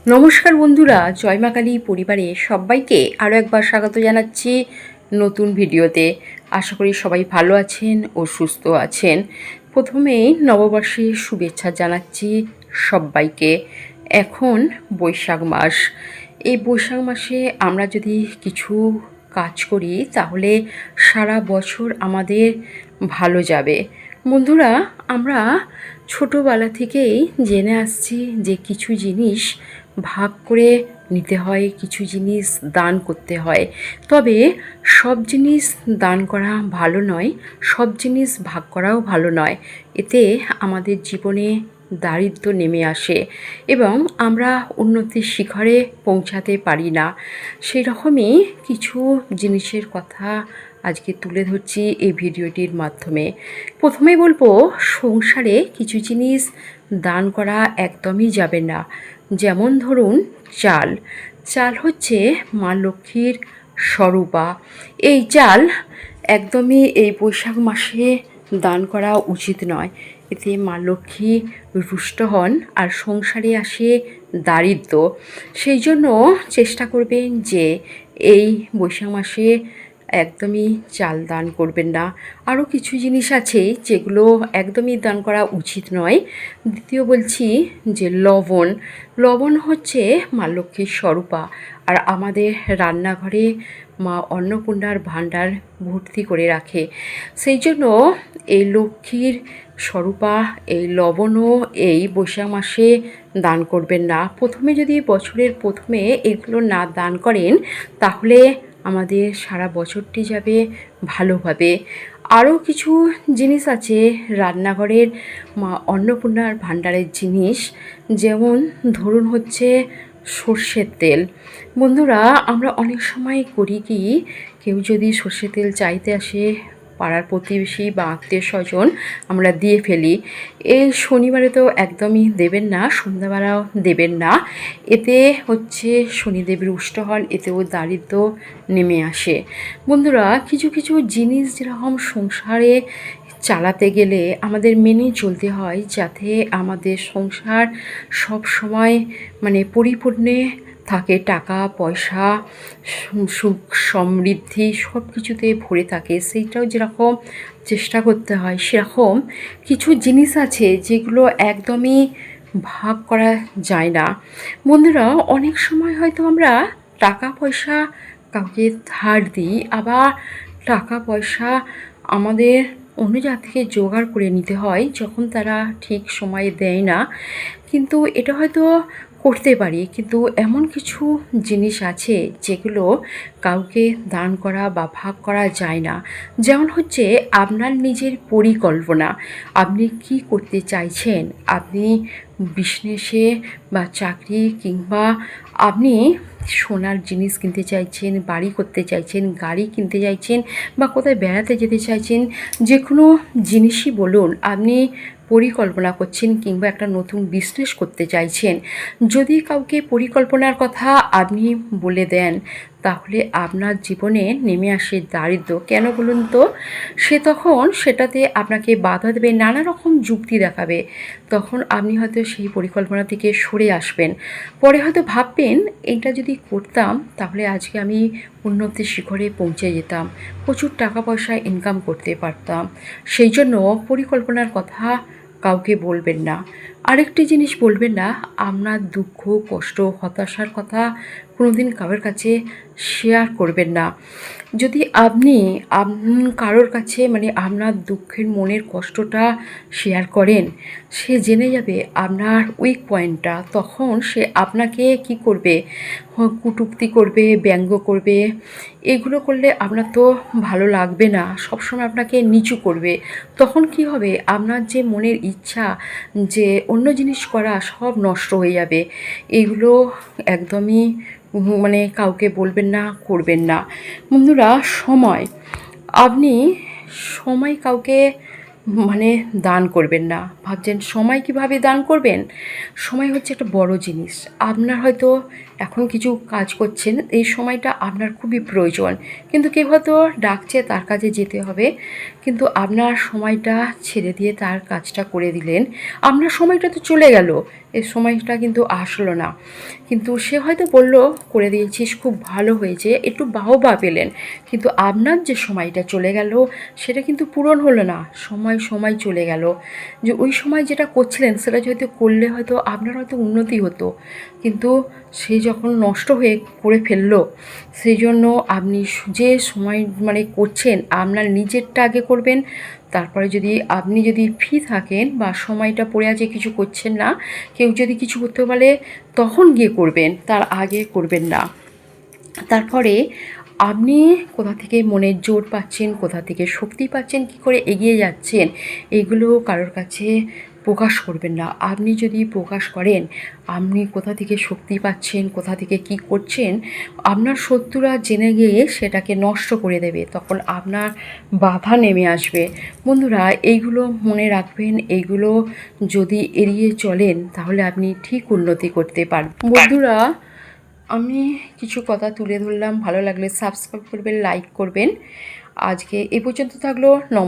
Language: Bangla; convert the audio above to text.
নমস্কার বন্ধুরা, জয় মা কালী পরিবারে সবাইকে আরও একবার স্বাগত জানাচ্ছি নতুন ভিডিওতে। আশা করি সবাই ভালো আছেন ও সুস্থ আছেন। প্রথমেই নববর্ষের শুভেচ্ছা জানাচ্ছি সবাইকে। এখন বৈশাখ মাস। এই বৈশাখ মাসে আমরা যদি কিছু কাজ করি তাহলে সারা বছর আমাদের ভালো যাবে। বন্ধুরা, আমরা ছোটোবেলা থেকেই জেনে আসছি যে কিছু জিনিস ভাগ করে নিতে হয়, কিছু জিনিস দান করতে হয়। তবে সব জিনিস দান করা ভালো নয়, সব জিনিস ভাগ করাও ভালো নয়। এতে আমাদের জীবনে দারিদ্র্য নেমে আসে এবং আমরা উন্নতির শিখরে পৌঁছাতে পারি না। সেই রকমই কিছু জিনিসের কথা আজকে তুলে ধরছি এই ভিডিওটির মাধ্যমে। প্রথমেই বলবো, সংসারে কিছু জিনিস দান করা একদমই যাবে না। যেমন ধরুন চাল। চাল হচ্ছে মা লক্ষ্মীর স্বরূপা। এই চাল একদমই এই বৈশাখ মাসে দান করা উচিত নয়। এতে মা লক্ষ্মী রুষ্ট হন আর সংসারে আসে দারিদ্র্য। সেই জন্য চেষ্টা করবেন যে এই বৈশাখ মাসে একদমই চাল দান করবেন না। আরও কিছু জিনিস আছে যেগুলো একদমই দান করা উচিত নয়। দ্বিতীয় বলছি যে লবণ। লবণ হচ্ছে মা লক্ষ্মীর স্বরূপা আর আমাদের রান্নাঘরে মা অন্নপূর্ণার ভাণ্ডার ভর্তি করে রাখে। সেই জন্য এই লক্ষ্মীর স্বরূপা এই লবণও এই বৈশাখ মাসে দান করবেন না। প্রথমে যদি বছরের প্রথমে এগুলো না দান করেন তাহলে আমাদের সারা বছরটি যাবে ভালোভাবে। আরও কিছু জিনিস আছে রান্নাঘরের মা অন্নপূর্ণার ভাণ্ডারের জিনিস, যেমন ধরুন হচ্ছে সর্ষের তেল। বন্ধুরা, আমরা অনেক সময় করি কি, কেউ যদি সর্ষের তেল চাইতে আসে, পাড়ার প্রতিবেশী বা আত্মীয় স্বজন, আমরা দিয়ে ফেলি। এই শনিবারে তো একদমই দেবেন না, সন্ধ্যাবেলাও দেবেন না। এতে হচ্ছে শনিদেব রুষ্ট হন, এতেও দারিদ্র্য নেমে আসে। বন্ধুরা, কিছু কিছু জিনিস যেরকম সংসারে চালাতে গেলে আমাদের মেনে চলতে হয়, যাতে আমাদের সংসার সব সময় পরিপূর্ণে থাকে, টাকা পয়সা সুখ সমৃদ্ধি সব কিছুতে ভরে থাকে, সেইটাও যেরকম চেষ্টা করতে হয়, সেরকম কিছু জিনিস আছে যেগুলো একদমই ভাগ করা যায় না। বন্ধুরা, অনেক সময় হয়তো আমরা টাকা পয়সা কাউকে ধার দিই, আবার টাকা পয়সা আমাদের অন্য জায়গা থেকে জোগাড় করে নিতে হয় যখন তারা ঠিক সময়ে দেয় না। কিন্তু এটা হয়তো করতে পারি, কিন্তু এমন কিছু জিনিস আছে যেগুলো কাউকে দান করা বা ভাগ করা যায় না। যেমন হচ্ছে আপনার নিজের পরিকল্পনা, আপনি কি করতে চাইছেন, আপনি বিজনেসে বা চাকরি, কিংবা আপনি সোনার জিনিস কিনতে চাইছেন, বাড়ি করতে চাইছেন, গাড়ি কিনতে চাইছেন, বা কোথায় বেড়াতে যেতে চাইছেন, যে কোনো জিনিসই বলুন, আপনি পরিকল্পনা করছেন কিংবা একটা নতুন বিজনেস করতে চাইছেন। যদি কাউকে পরিকল্পনার কথা আপনি বলে দেন তাহলে আপনার জীবনে নেমে আসে দারিদ্র্য। কেন বলুন তো? সে তখন সেটাতে আপনাকে বাধা দেবে, নানা রকম যুক্তি দেখাবে। তখন আপনি হয়তো সেই পরিকল্পনা থেকে সরে আসবেন। পরে হয়তো ভাববেন, এটা যদি করতাম তাহলে আজকে আমি উন্নতির শিখরে পৌঁছে যেতাম, প্রচুর টাকা পয়সা ইনকাম করতে পারতাম। সেই জন্য পরিকল্পনার কথা কাউকে বলবেন না। আরেকটি জিনিস বলবেন না, আপনার দুঃখ কষ্ট হতাশার কথা কোনোদিন কারোর কাছে শেয়ার করবেন না। যদি আপনি কারোর কাছে আপনার দুঃখের মনের কষ্টটা শেয়ার করেন, সে জেনে যাবে আপনার উইক পয়েন্টটা। তখন সে আপনাকে কি করবে, কটূক্তি করবে, ব্যঙ্গ করবে। এগুলো করলে আপনার তো ভালো লাগবে না, সবসময় আপনাকে নিচু করবে। তখন কি হবে, আপনার যে মনের ইচ্ছা যে অন্য জিনিস করা, সব নষ্ট হয়ে যাবে। এগুলো একদমই কাউকে বলবেন না, করবেন না। বন্ধুরা, সময়, আপনি সময় কাউকে দান করবেন না। ভাবছেন সময় কিভাবে দান করবেন? সময় হচ্ছে একটা বড় জিনিস। আপনার হয়তো এখন কিছু কাজ করছেন, এই সময়টা আপনার খুবই প্রয়োজন, কিন্তু কেউ হয়তো ডাকছে, তার কাজে যেতে হবে, কিন্তু আপনার সময়টা ছেড়ে দিয়ে তার কাজটা করে দিলেন। আপনার সময়টা তো চলে গেল, এই সময়টা কিন্তু আসলো না। কিন্তু সে হয়তো বলল করে দিয়েছিস, খুব ভালো হয়েছে, একটু বাহবা পেলেন, কিন্তু আপনার যে সময়টা চলে গেল সেটা কিন্তু পূরণ হলো না। সময় চলে গেল, যে ওই সময় যেটা করছিলেন সেটা হয়তো করলে হয়তো আপনার হয়তো উন্নতি হতো, কিন্তু সে যখন নষ্ট হয়ে করে ফেললো, সেই জন্য আপনি যে সময় মানে করছেন আপনার নিজেরটা আগে করবেন। তারপরে যদি আপনি যদি ফ্রি থাকেন বা সময়টা পড়ে আছে কিছু করছেন না, কেউ যদি কিছু করতে বলে তখন গিয়ে করবেন, তার আগে করবেন না। তারপরে আপনি কোথা থেকে মনের জোর পাচ্ছেন, কোথা থেকে শক্তি পাচ্ছেন, কী করে এগিয়ে যাচ্ছেন, এগুলো কারোর কাছে প্রকাশ করবেন না। আপনি যদি প্রকাশ করেন আপনি কোথা থেকে শক্তি পাচ্ছেন, কোথা থেকে কি করছেন, আপনার শত্রুরা জেনে গিয়ে সেটাকে নষ্ট করে দেবে, তখন আপনার বাধা নেমে আসবে। বন্ধুরা, এইগুলো মনে রাখবেন, এইগুলো যদি এড়িয়ে চলেন তাহলে আপনি ঠিক উন্নতি করতে পারবেন। বন্ধুরা, আমি কিছু কথা তুলে ধরলাম, ভালো লাগলে সাবস্ক্রাইব করবেন, লাইক করবেন। আজকে এ পর্যন্ত থাকলো।